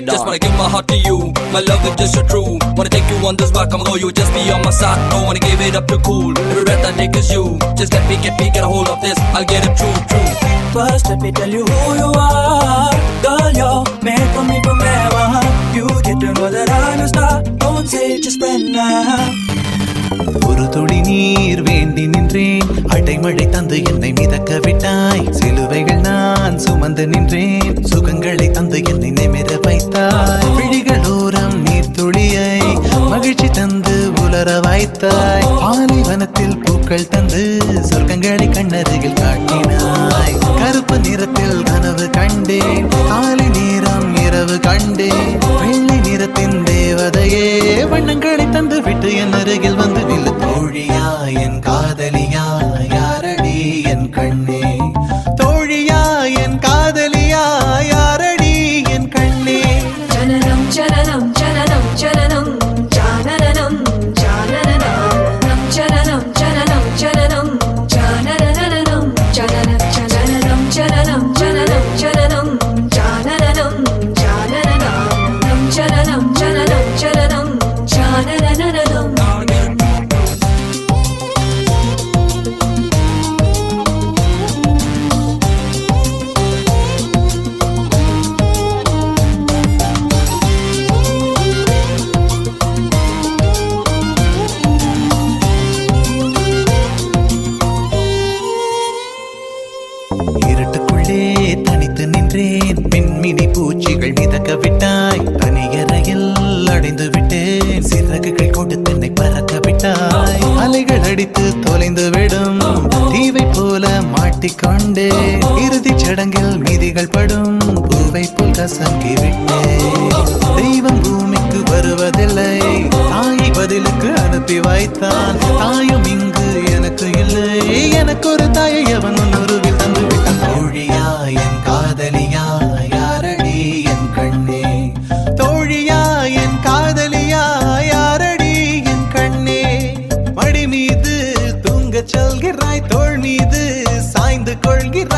Just wanna give my heart to you. My love is just so true. Wanna take you on this walk, I'm loyal. Just be on my side. Don't wanna give it up too cool. Every breath I take is you. Just let me get a hold of this. I'll get it true. First let me tell you who you are. Girl, you're made for me forever. You get to know that I'm a star. Don't say just friend now. ஒரு துளி நீர் வேண்டி நின்றேன், அடைமழை தந்து என்னை மிதக்க விட்டாய். சிலுவைகள் நான் சுமந்து நின்றேன், சுகங்களை தந்து என்னை நிமிர வைத்தாய். விழிகளோரம் நீர் துளியை மகிழ்ச்சி தந்து உலர வைத்தாய். பாலைவனத்தில் பூக்கள் தந்து சொர்க்கங்களை கண்ணருகில் காட்டினாய். கருப்பு நிறத்தில் கனவு கண்டேன், காலை நேரம் இரவு கண்டேன். வெள்ளை நிறத்தின் தேவதையே வண்ணங்களை தந்து விட்டு என் அருகில் வந்து நில்லு. தோழியா என் காதலியா யாரடி என் கண்ணே, தோழியா என் காதலியா யாரடி என் கண்ணே. ஜனனம் ஜனனம் ஜனனம் ஜனனம் ஜானனம் ஜானனம் ஜனனம் ஜனனம் ஜனனம் ஜானனம் ஜனனம் ஜனனம் ஜனனம் ஜனனம் ஜனனம் ஜானனம் ஜானனம் ஜனனம் ஜனனம் ஜனனம் ஜானனம். இருட்டுக்குள்ளே தனித்து நின்றேன், மின்மினி பூச்சிகள் மிதக்க விட்டாய். தனியறையில் அடைந்து விட்டேன், சிறகுகள் கொண்டு தன்னை பறக்க விட்டாய். அலைகள் அடித்து தொலைந்து விடும் தீவை போல மாட்டிக்கொண்டே, இறுதி சடங்கில் மீதிகள் படும் பூவை போல் கசங்கி விட்டேன். தெய்வம் பூமிக்கு வருவதில்லை, தாயை பதிலுக்கு அனுப்பி வைத்தான். தாயும் இங்கு எனக்கு இல்லை, எனக்கு ஒரு தாயை அவன் உருவில் தந்து விட்டான். தோழியா என் காதலியா யாரடி என் கண்ணே, தோழியா என் காதலியா யாரடி என் கண்ணே. மடி மீது தூங்கச் சொல்கிறாய், தோள் மீது சாய்ந்து கொள்கிறாய்.